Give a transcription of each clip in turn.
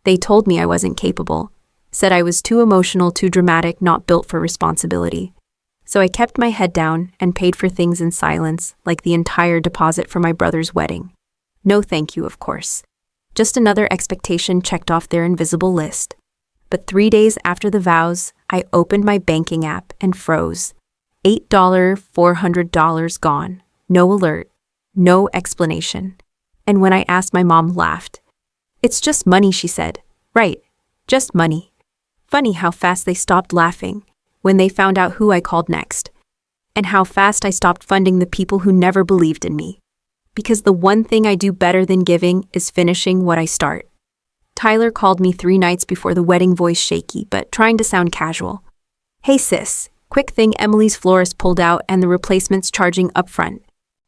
They told me I wasn't capable, said I was too emotional, too dramatic, not built for responsibility. So I kept my head down and paid for things in silence, like the entire deposit for my brother's wedding. No thank you, of course. Just another expectation checked off their invisible list. But 3 days after the vows, I opened my banking app and froze. $8, $400 gone. No alert. No explanation. And when I asked, my mom laughed. It's just money, she said. Right. Just money. Funny how fast they stopped laughing when they found out who I called next. And how fast I stopped funding the people who never believed in me. Because the one thing I do better than giving is finishing what I start. Tyler called me 3 nights before the wedding, voice shaky but trying to sound casual. Hey sis, quick thing, Emily's florist pulled out and the replacement's charging upfront.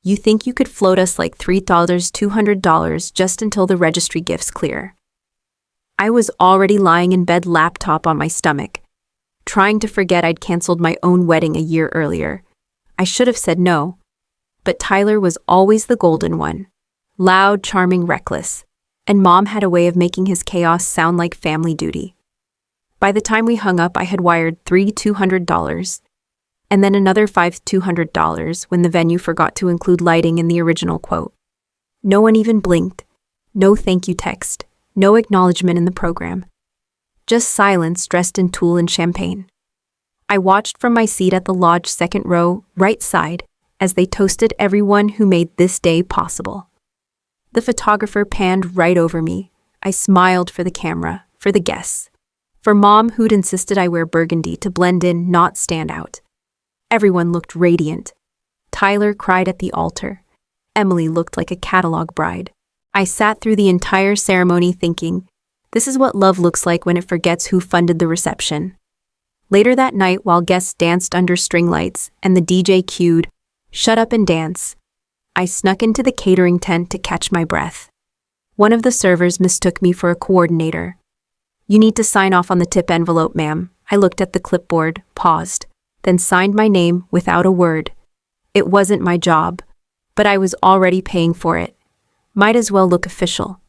You think you could float us like $300, $200 just until the registry gifts clear? I was already lying in bed, laptop on my stomach, trying to forget I'd canceled my own wedding a year earlier. I should have said no. But Tyler was always the golden one. Loud, charming, reckless. And Mom had a way of making his chaos sound like family duty. By the time we hung up, I had wired $200, and then another $200 when the venue forgot to include lighting in the original quote. No one even blinked. No thank you text. No acknowledgement in the program. Just silence dressed in tulle and champagne. I watched from my seat at the lodge, second row, right side, as they toasted everyone who made this day possible. The photographer panned right over me. I smiled for the camera, for the guests, for Mom, who'd insisted I wear burgundy to blend in, not stand out. Everyone looked radiant. Tyler cried at the altar. Emily looked like a catalog bride. I sat through the entire ceremony thinking, this is what love looks like when it forgets who funded the reception. Later that night, while guests danced under string lights and the DJ cued, "Shut up and dance," I snuck into the catering tent to catch my breath. One of the servers mistook me for a coordinator. "You need to sign off on the tip envelope, ma'am." I looked at the clipboard, paused, then signed my name without a word. It wasn't my job, but I was already paying for it. Might as well look official.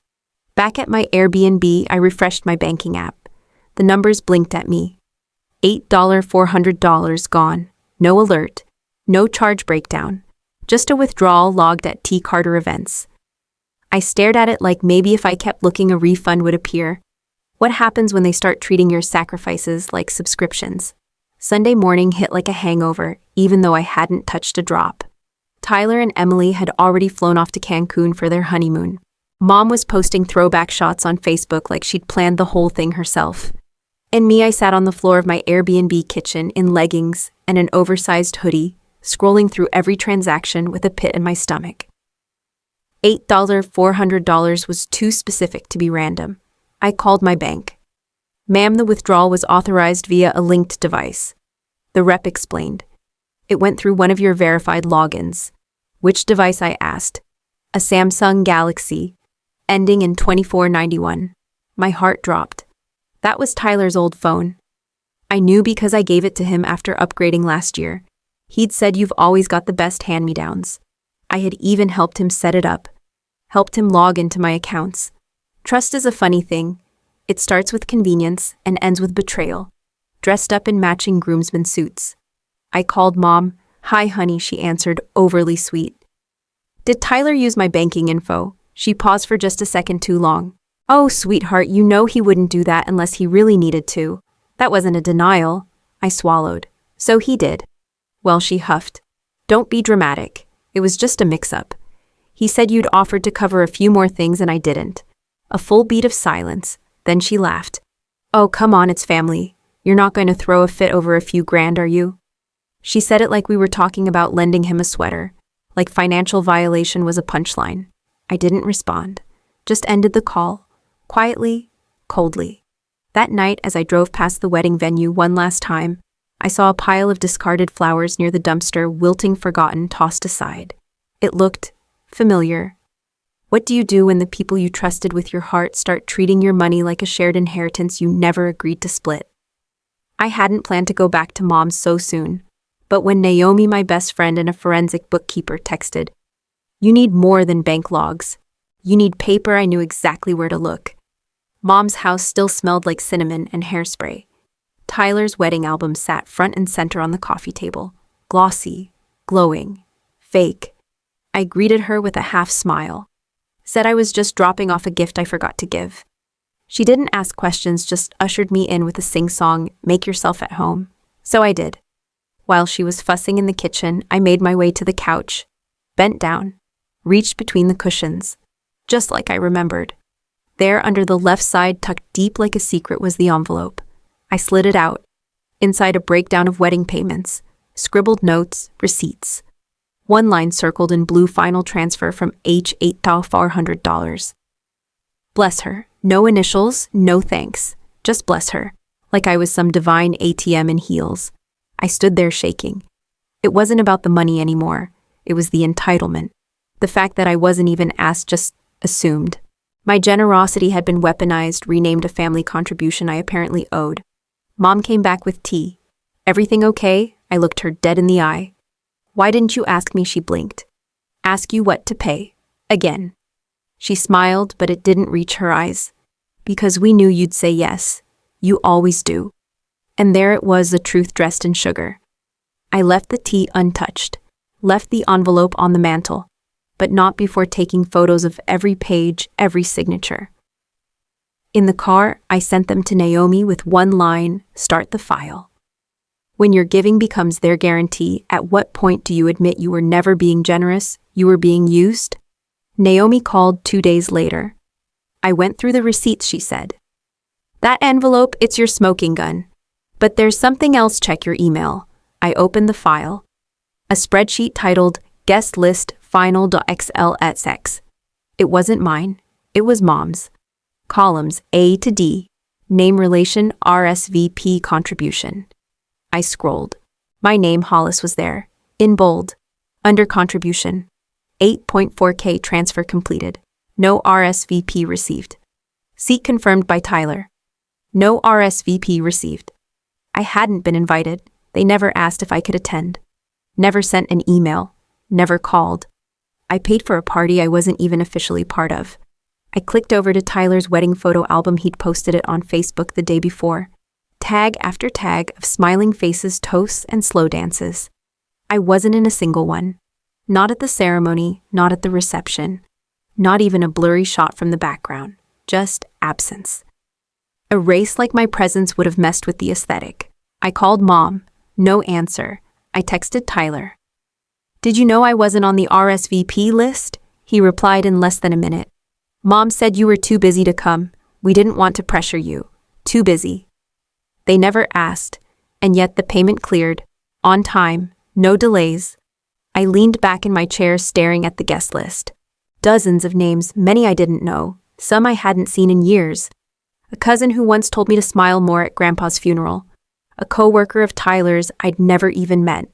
Back at my Airbnb, I refreshed my banking app. The numbers blinked at me. $8, $400 gone. No alert. No charge breakdown. Just a withdrawal logged at T. Carter Events. I stared at it like maybe if I kept looking a refund would appear. What happens when they start treating your sacrifices like subscriptions? Sunday morning hit like a hangover, even though I hadn't touched a drop. Tyler and Emily had already flown off to Cancun for their honeymoon. Mom was posting throwback shots on Facebook like she'd planned the whole thing herself. And me, I sat on the floor of my Airbnb kitchen in leggings and an oversized hoodie, scrolling through every transaction with a pit in my stomach. $8, $400 was too specific to be random. I called my bank. "Ma'am, the withdrawal was authorized via a linked device." The rep explained. "It went through one of your verified logins." "Which device?" I asked. "A Samsung Galaxy, ending in 2491. My heart dropped. That was Tyler's old phone. I knew because I gave it to him after upgrading last year. He'd said, "You've always got the best hand-me-downs." I had even helped him set it up, helped him log into my accounts. Trust is a funny thing. It starts with convenience and ends with betrayal, dressed up in matching groomsmen suits. I called Mom. "Hi, honey," she answered, overly sweet. "Did Tyler use my banking info?" She paused for just a second too long. "Oh, sweetheart, you know he wouldn't do that unless he really needed to." That wasn't a denial. I swallowed. "So he did." "Well," she huffed. "Don't be dramatic. It was just a mix-up. He said you'd offered to cover a few more things and I didn't." A full beat of silence. Then she laughed. "Oh, come on, it's family. You're not going to throw a fit over a few grand, are you?" She said it like we were talking about lending him a sweater, like financial violation was a punchline. I didn't respond. Just ended the call. Quietly, coldly. That night, as I drove past the wedding venue one last time, I saw a pile of discarded flowers near the dumpster, wilting, forgotten, tossed aside. It looked familiar. What do you do when the people you trusted with your heart start treating your money like a shared inheritance you never agreed to split? I hadn't planned to go back to Mom so soon, but when Naomi, my best friend and a forensic bookkeeper, texted, "You need more than bank logs. You need paper," I knew exactly where to look. Mom's house still smelled like cinnamon and hairspray. Tyler's wedding album sat front and center on the coffee table, glossy, glowing, fake. I greeted her with a half smile. Said I was just dropping off a gift I forgot to give. She didn't ask questions, just ushered me in with a sing-song, "Make yourself at home." So I did. While she was fussing in the kitchen, I made my way to the couch, bent down, reached between the cushions, just like I remembered. There, under the left side, tucked deep like a secret, was the envelope. I slid it out. Inside, a breakdown of wedding payments, scribbled notes, receipts. One line circled in blue: final transfer from H $8,400. Bless her. No initials, no thanks. Just bless her. Like I was some divine ATM in heels. I stood there shaking. It wasn't about the money anymore. It was the entitlement. The fact that I wasn't even asked, just assumed. My generosity had been weaponized, renamed a family contribution I apparently owed. Mom came back with tea. "Everything okay?" I looked her dead in the eye. "Why didn't you ask me?" She blinked. "Ask you what to pay. Again." She smiled, but it didn't reach her eyes. "Because we knew you'd say yes. You always do." And there it was, the truth dressed in sugar. I left the tea untouched, left the envelope on the mantel, but not before taking photos of every page, every signature. In the car, I sent them to Naomi with one line: "Start the file." When your giving becomes their guarantee, at what point do you admit you were never being generous, you were being used? Naomi called 2 days later. "I went through the receipts," she said. "That envelope, it's your smoking gun. But there's something else, check your email." I opened the file. A spreadsheet titled Guest List Final.xlsx. It wasn't mine. It was Mom's. Columns A to D. Name, relation, RSVP, contribution. I scrolled. My name, Hollis, was there, in bold. Under contribution. 8.4K transfer completed. No RSVP received. Seat confirmed by Tyler. No RSVP received. I hadn't been invited. They never asked if I could attend. Never sent an email. Never called. I paid for a party I wasn't even officially part of. I clicked over to Tyler's wedding photo album. He'd posted it on Facebook the day before. Tag after tag of smiling faces, toasts, and slow dances. I wasn't in a single one. Not at the ceremony, not at the reception. Not even a blurry shot from the background. Just absence. Erased like my presence would have messed with the aesthetic. I called Mom. No answer. I texted Tyler. "Did you know I wasn't on the RSVP list?" He replied in less than a minute. "Mom said you were too busy to come. We didn't want to pressure you. Too busy." They never asked, and yet the payment cleared. On time. No delays. I leaned back in my chair, staring at the guest list. Dozens of names, many I didn't know, some I hadn't seen in years. A cousin who once told me to smile more at Grandpa's funeral. A co-worker of Tyler's I'd never even met.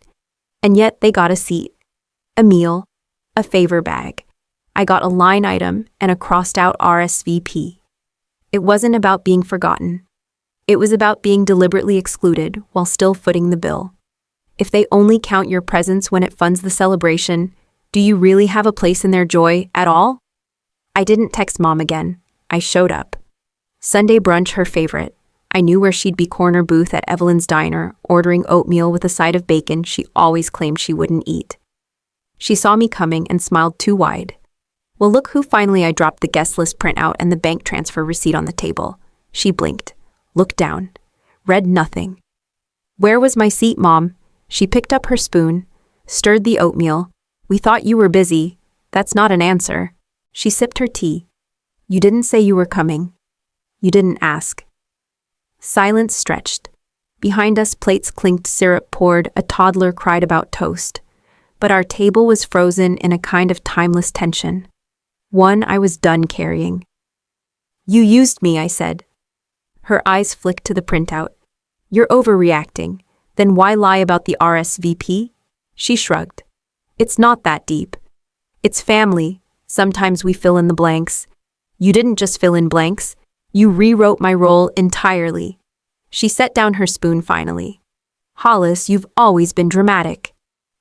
And yet they got a seat, a meal, a favor bag. I got a line item and a crossed-out RSVP. It wasn't about being forgotten. It was about being deliberately excluded while still footing the bill. If they only count your presence when it funds the celebration, do you really have a place in their joy at all? I didn't text Mom again. I showed up. Sunday brunch, her favorite. I knew where she'd be, corner booth at Evelyn's Diner, ordering oatmeal with a side of bacon she always claimed she wouldn't eat. She saw me coming and smiled too wide. Well, look who finally. I dropped the guest list printout and the bank transfer receipt on the table. She blinked, looked down, read nothing. "Where was my seat, Mom?" She picked up her spoon, stirred the oatmeal. "We thought you were busy." "That's not an answer." She sipped her tea. "You didn't say you were coming. You didn't ask." Silence stretched. Behind us, plates clinked, syrup poured, a toddler cried about toast. But our table was frozen in a kind of timeless tension. One I was done carrying. "You used me," I said. Her eyes flicked to the printout. "You're overreacting. Then why lie about the RSVP?" She shrugged. "It's not that deep. It's family. Sometimes we fill in the blanks." "You didn't just fill in blanks. You rewrote my role entirely." She set down her spoon finally. "Hollis, you've always been dramatic.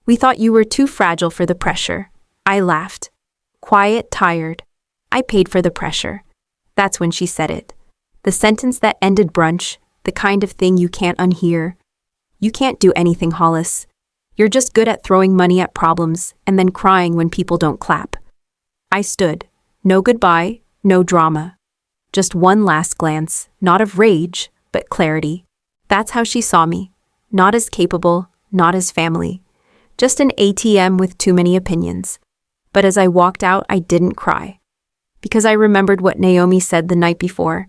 We thought you were too fragile for the pressure." I laughed. Quiet, tired. I paid for the pressure. That's when she said it. The sentence that ended brunch, the kind of thing you can't unhear. You can't do anything, Hollis. You're just good at throwing money at problems and then crying when people don't clap. I stood. No goodbye, no drama. Just one last glance, not of rage, but clarity. That's how she saw me. Not as capable, not as family. Just an ATM with too many opinions. But as I walked out, I didn't cry. Because I remembered what Naomi said the night before.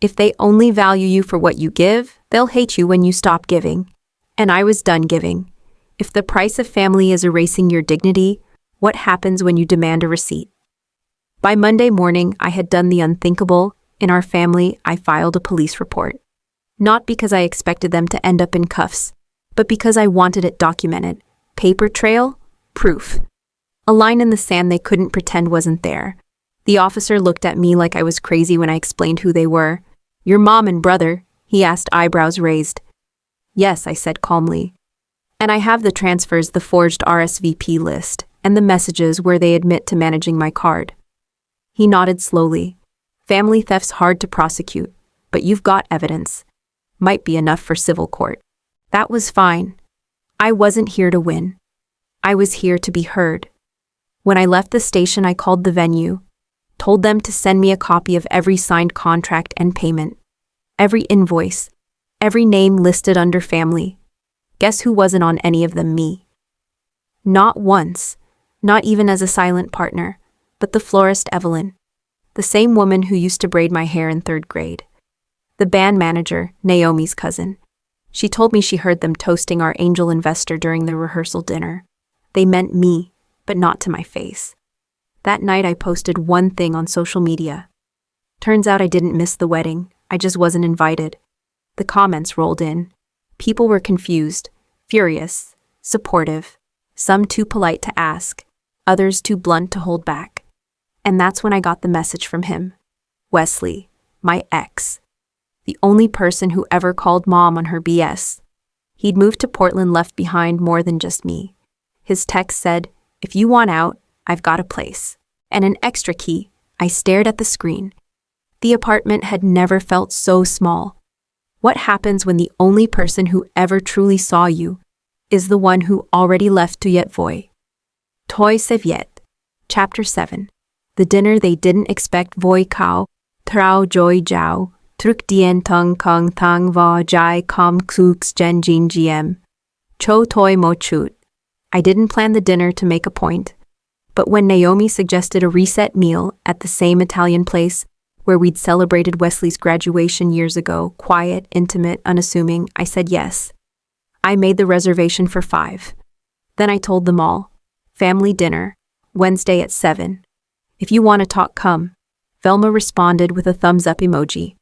If they only value you for what you give, they'll hate you when you stop giving. And I was done giving. If the price of family is erasing your dignity, what happens when you demand a receipt? By Monday morning, I had done the unthinkable. In our family, I filed a police report. Not because I expected them to end up in cuffs, but because I wanted it documented. Paper trail, proof. A line in the sand they couldn't pretend wasn't there. The officer looked at me like I was crazy when I explained who they were. Your mom and brother, he asked, eyebrows raised. Yes, I said calmly. And I have the transfers, the forged RSVP list, and the messages where they admit to managing my card. He nodded slowly. Family theft's hard to prosecute, but you've got evidence. Might be enough for civil court. That was fine. I wasn't here to win. I was here to be heard. When I left the station, I called the venue, told them to send me a copy of every signed contract and payment, every invoice, every name listed under family. Guess who wasn't on any of them? Me. Not once, not even as a silent partner, but the florist Evelyn, the same woman who used to braid my hair in 3rd grade. The band manager, Naomi's cousin. She told me she heard them toasting our angel investor during the rehearsal dinner. They meant me, but not to my face. That night I posted one thing on social media. Turns out I didn't miss the wedding, I just wasn't invited. The comments rolled in. People were confused, furious, supportive, some too polite to ask, others too blunt to hold back. And that's when I got the message from him. Wesley, my ex. The only person who ever called mom on her BS. He'd moved to Portland, left behind more than just me. His text said, if you want out, I've got a place. And an extra key. I stared at the screen. The apartment had never felt so small. What happens when the only person who ever truly saw you is the one who already left to yet voy? Toi se viet. Chapter 7. The dinner they didn't expect. Voy kao, trao joy jiao, truk dien tung kong thang va jai kom kux gen jin gm. Cho toi mo chut. I didn't plan the dinner to make a point. But when Naomi suggested a reset meal at the same Italian place where we'd celebrated Wesley's graduation years ago, quiet, intimate, unassuming, I said yes. I made the reservation for 5. Then I told them all. Family dinner, Wednesday at 7. If you want to talk, come. Velma responded with a thumbs-up emoji.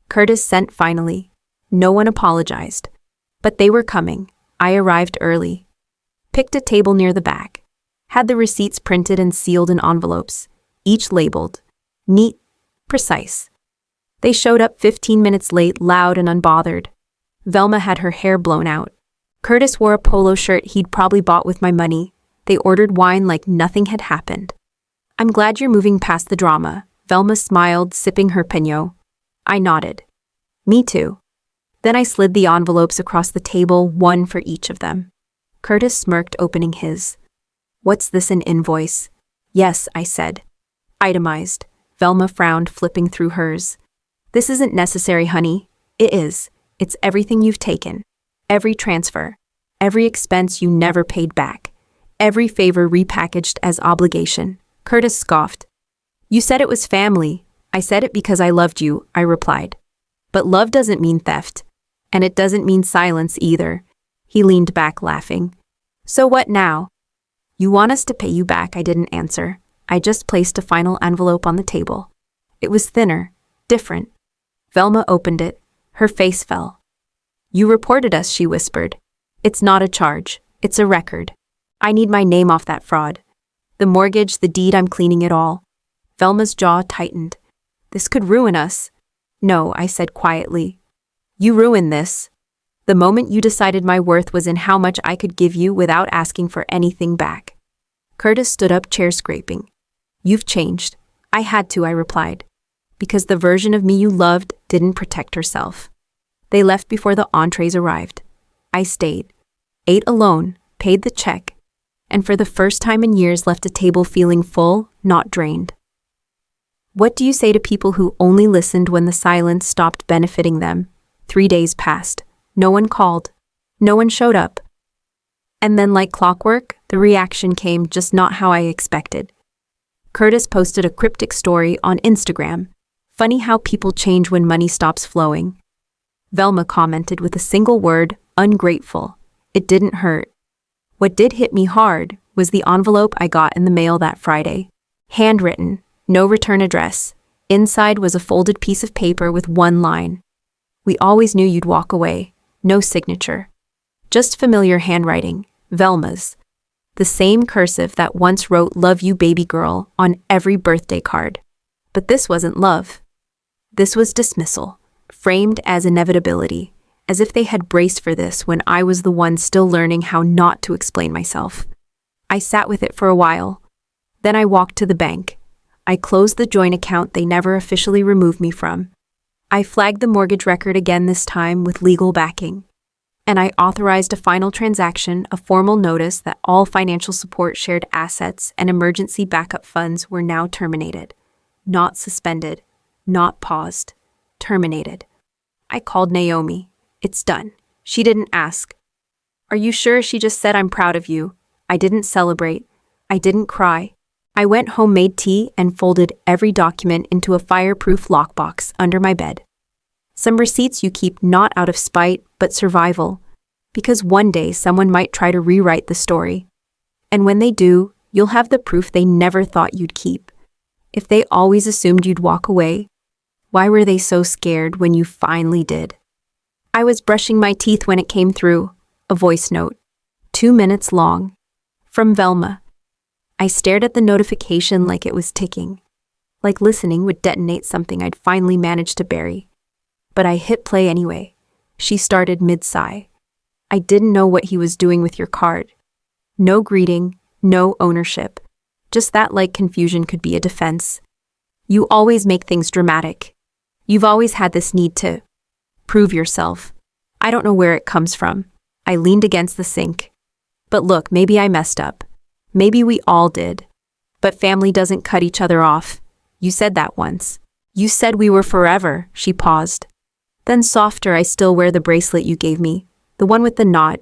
Curtis sent finally. No one apologized. But they were coming. I arrived early. Picked a table near the back. Had the receipts printed and sealed in envelopes, each labeled. Neat, precise. They showed up 15 minutes late, loud and unbothered. Velma had her hair blown out. Curtis wore a polo shirt he'd probably bought with my money. They ordered wine like nothing had happened. I'm glad you're moving past the drama. Velma smiled, sipping her Pinot. I nodded. Me too. Then I slid the envelopes across the table, one for each of them. Curtis smirked, opening his. What's this, an invoice? Yes, I said. Itemized. Velma frowned, flipping through hers. This isn't necessary, honey. It is. It's everything you've taken. Every transfer. Every expense you never paid back. Every favor repackaged as obligation. Curtis scoffed. You said it was family. I said it because I loved you, I replied. But love doesn't mean theft. And it doesn't mean silence either. He leaned back, laughing. So what now? You want us to pay you back? I didn't answer. I just placed a final envelope on the table. It was thinner, different. Velma opened it. Her face fell. You reported us, she whispered. It's not a charge. It's a record. I need my name off that fraud. The mortgage, the deed, I'm cleaning it all. Velma's jaw tightened. This could ruin us. No, I said quietly. You ruined this. The moment you decided my worth was in how much I could give you without asking for anything back. Curtis stood up, chair scraping. You've changed. I had to, I replied. because the version of me you loved didn't protect herself. They left before the entrees arrived. I stayed, ate alone, paid the check, and for the first time in years left a table feeling full, not drained. What do you say to people who only listened when the silence stopped benefiting them? 3 days passed. No one called. No one showed up. And then, like clockwork, the reaction came just not how I expected. Curtis posted a cryptic story on Instagram. Funny how people change when money stops flowing. Velma commented with a single word, ungrateful. It didn't hurt. What did hit me hard was the envelope I got in the mail that Friday. Handwritten, no return address. Inside was a folded piece of paper with one line. We always knew you'd walk away. No signature. Just familiar handwriting, Velma's. The same cursive that once wrote "Love you, baby girl" on every birthday card. But this wasn't love. This was dismissal, framed as inevitability, as if they had braced for this when I was the one still learning how not to explain myself. I sat with it for a while. Then I walked to the bank. I closed the joint account they never officially removed me from. I flagged the mortgage record again, this time with legal backing. And I authorized a final transaction, a formal notice that all financial support, shared assets, and emergency backup funds were now terminated. Not suspended, not paused, terminated. I called Naomi. It's done. She didn't ask. Are you sure? She just said, I'm proud of you. I didn't celebrate. I didn't cry. I went home, made tea, and folded every document into a fireproof lockbox under my bed. Some receipts you keep not out of spite, but survival, because one day someone might try to rewrite the story. And when they do, you'll have the proof they never thought you'd keep. If they always assumed you'd walk away, why were they so scared when you finally did? I was brushing my teeth when it came through, a voice note, 2 minutes long, from Velma. I stared at the notification like it was ticking, like listening would detonate something I'd finally managed to bury. But I hit play anyway. She started mid-sigh. I didn't know what he was doing with your card. No greeting, no ownership. Just that like confusion could be a defense. You always make things dramatic. You've always had this need to prove yourself. I don't know where it comes from. I leaned against the sink. But look, maybe I messed up. Maybe we all did. But family doesn't cut each other off. You said that once. You said we were forever. She paused. Then softer, I still wear the bracelet you gave me, the one with the knot.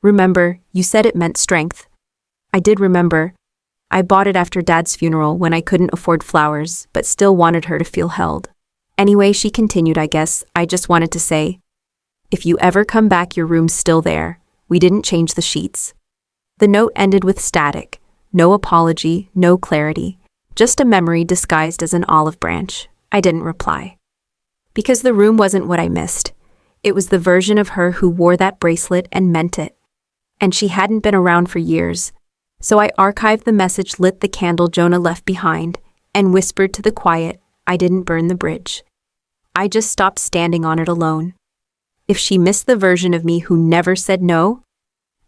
Remember, you said it meant strength. I did remember. I bought it after Dad's funeral when I couldn't afford flowers, but still wanted her to feel held. Anyway, she continued, I guess I just wanted to say, if you ever come back, your room's still there. We didn't change the sheets. The note ended with static. No apology, no clarity. Just a memory disguised as an olive branch. I didn't reply. Because the room wasn't what I missed. It was the version of her who wore that bracelet and meant it. And she hadn't been around for years. So I archived the message, lit the candle Jonah left behind, and whispered to the quiet, I didn't burn the bridge. I just stopped standing on it alone. If she missed the version of me who never said no,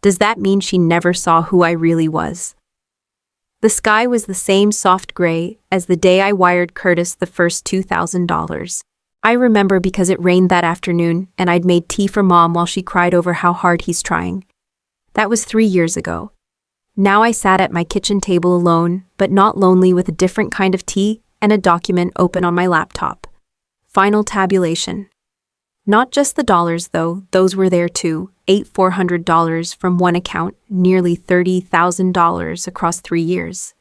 does that mean she never saw who I really was? The sky was the same soft gray as the day I wired Curtis the first $2,000. I remember because it rained that afternoon and I'd made tea for Mom while she cried over how hard he's trying. That was 3 years ago. Now I sat at my kitchen table alone, but not lonely, with a different kind of tea and a document open on my laptop. Final tabulation. Not just the dollars, though, those were there too. $400 from one account, nearly $30,000 across 3 years.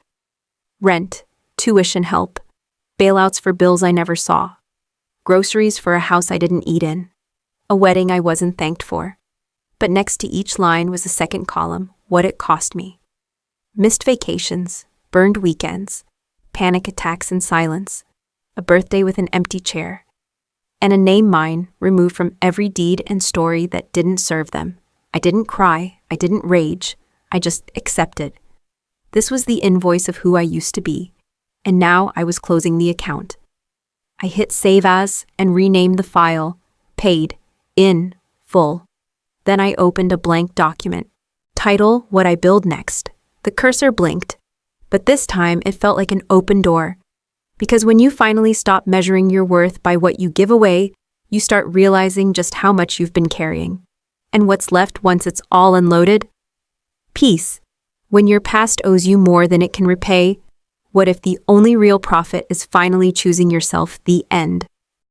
Rent, tuition help, bailouts for bills I never saw, groceries for a house I didn't eat in, a wedding I wasn't thanked for. But next to each line was a second column, what it cost me. Missed vacations, burned weekends, panic attacks in silence, a birthday with an empty chair, and a name mine removed from every deed and story that didn't serve them. I didn't cry, I didn't rage, I just accepted. This was the invoice of who I used to be, and now I was closing the account. I hit save as and renamed the file, paid, in, full. Then I opened a blank document. Title, what I build next. The cursor blinked, but this time it felt like an open door. Because when you finally stop measuring your worth by what you give away, you start realizing just how much you've been carrying. And what's left once it's all unloaded? Peace. When your past owes you more than it can repay, what if the only real profit is finally choosing yourself? The end.